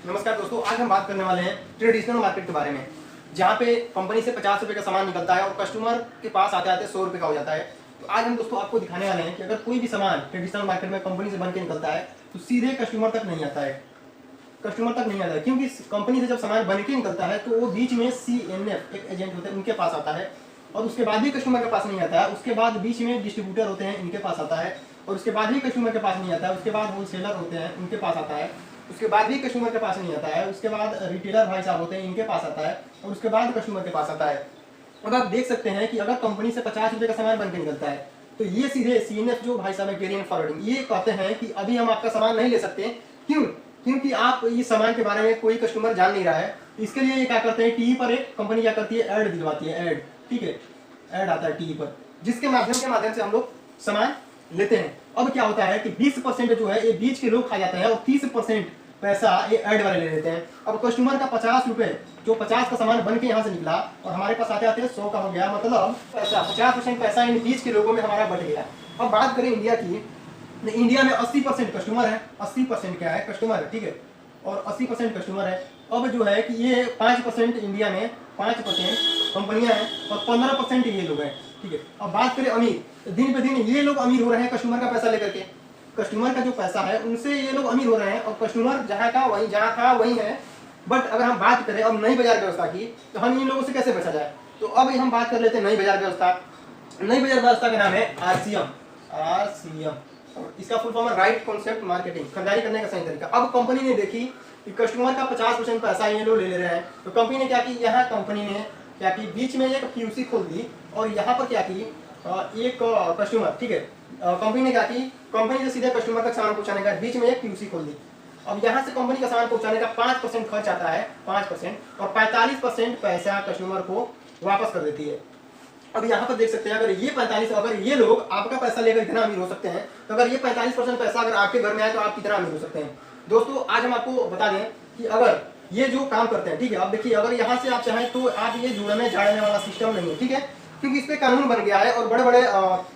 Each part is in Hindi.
नमस्कार दोस्तों, आज हम बात करने वाले हैं ट्रेडिशनल मार्केट के बारे में, जहाँ पे कंपनी से 50 रुपये का सामान निकलता है और कस्टमर के पास आते आते 100 रुपये का हो जाता है। तो आज हम दोस्तों आपको दिखाने वाले हैं कि अगर कोई भी सामान ट्रेडिशनल मार्केट में कंपनी से बन के निकलता है तो सीधे कस्टमर तक नहीं आता है। क्योंकि कंपनी से जब सामान बन के निकलता है तो वो बीच में CNF एक एजेंट होते हैं, उनके पास आता है और उसके बाद भी कस्टमर के पास नहीं आता है। उसके बाद बीच में डिस्ट्रीब्यूटर होते हैं, इनके पास आता है और उसके बाद भी कस्टमर के पास नहीं आता है। उसके बाद होलसेलर होते हैं, उनके पास आता है। उसके बाद भी कस्टमर के पास नहीं आता है। उसके बाद रिटेलर भाई साहब होते हैं, इनके पास आता है और उसके बाद कस्टमर के पास आता है। अब आप देख सकते हैं कि अगर कंपनी से 50 रुपये का सामान बन के निकलता है तो ये सीधे CNF जो भाई साहब है, कैरियर फॉरवर्डिंग, ये कहते हैं कि अभी हम आपका सामान नहीं ले सकते। क्यों? क्योंकि आप इस सामान के बारे में कोई कस्टमर जान नहीं रहा है। इसके लिए ये क्या करते हैं, टीवी पर एक कंपनी क्या करती है, ऐड दिलवाती है। ऐड, ठीक है, ऐड आता है टीवी पर, जिसके माध्यम से हम लोग सामान लेते हैं। अब क्या होता है कि 20% जो है ये बीच के लोग खा जाते हैं और 30% पैसा ये ऐड वाले ले लेते हैं। अब कस्टमर का 50 रुपये, जो 50 का सामान बन के यहाँ से निकला और हमारे पास आते आते 100 का हो गया, मतलब पैसा 50% पैसा इन बीच के लोगों में हमारा बट गया। अब बात करें इंडिया की, इंडिया में 80% कस्टमर है। 80% क्या है, कस्टमर है, ठीक है, और 80% कस्टमर है। अब जो है कि ये 5% इंडिया में 5% कंपनियां हैं और 15% ये लोग हैं, ठीक है। अब बात करें अमीर, दिन पे दिन ये लोग अमीर हो रहे हैं कस्टमर का पैसा लेकर के। कस्टमर का जो पैसा है उनसे ये लोग अमीर हो रहे हैं और कस्टमर जहाँ था वही है। बट अगर हम बात करें अब नई बाजार व्यवस्था की, तो हम इन लोगों से कैसे बचा जाए, तो अब हम बात कर लेते हैं नई बाजार व्यवस्था। नई बाजार व्यवस्था का नाम है RCM। इसका फुल फॉर्म है राइट कॉन्सेप्ट मार्केटिंग, खरीदारी करने का सही तरीका। अब कंपनी ने देखी कि कस्टमर का 50% पैसा ये लोग ले रहे हैं, तो कंपनी ने क्या की, यहाँ कंपनी ने क्या की, बीच में एक PUC खोल दी और यहाँ पर क्या की, एक कस्टमर, ठीक है, कंपनी ने क्या की, कंपनी से सीधे कस्टमर तक सामान पहुंचाने का बीच में एक PUC खोल दी। अब यहाँ से कंपनी का सामान पहुंचाने का 5% खर्च आता है, 5%, और 45% पैसा कस्टमर को वापस कर देती है। अब यहाँ पर देख सकते हैं, अगर ये लोग आपका पैसा लेकर इतना अमीर हो सकते हैं, तो अगर ये 45% पैसा अगर आपके घर में आए तो आप कितना अमीर हो सकते हैं। दोस्तों आज हम आपको बता दें कि अगर ये जो काम करते हैं, ठीक है, अब देखिए, अगर यहाँ से आप चाहें तो आप ये जोड़ने झाड़ने वाला सिस्टम नहीं है, ठीक है, क्योंकि इस पे कानून बन गया है और बड़े बड़े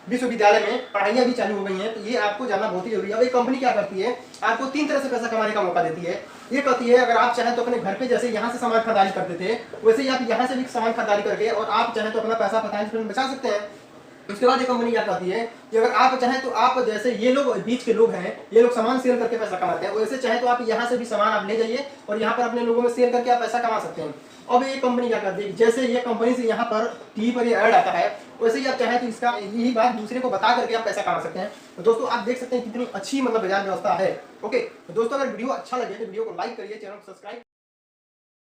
विश्वविद्यालय में पढ़ाइयाँ भी चालू हो गई हैं। तो ये आपको जानना बहुत ही जरूरी है। अब एक कंपनी क्या करती है, आपको 3 तरह से पैसा कमाने का मौका देती है। ये कहती है अगर आप चाहें तो अपने घर पे जैसे यहाँ से सामान खरीदारी करते थे, वैसे ही आप यहाँ से भी सामान खरीदारी करके और आप चाहें तो अपना पैसा 45% बचा सकते हैं। उसके बाद ये कंपनी क्या कहती है कि अगर आप चाहें तो आप जैसे ये लोग बीच के लोग हैं, ये लोग सामान सेल करके पैसा कमाते हैं, वैसे चाहे तो आप यहाँ से भी सामान आप ले जाइए और यहाँ पर अपने लोगों में सेल करके आप पैसा कमा सकते हैं। अब ये कंपनी क्या करती है, जैसे ये कंपनी से यहाँ पर टीवी पर ये ऐड आता है, वैसे ही आप चाहें तो इसका यही बात दूसरे को बता करके आप पैसा कमा सकते हैं। तो दोस्तों आप देख सकते हैं कितनी अच्छी मतलब बाजार व्यवस्था है। ओके, तो दोस्तों अगर वीडियो अच्छा लगे तो वीडियो को लाइक करिए, चैनल को सब्सक्राइब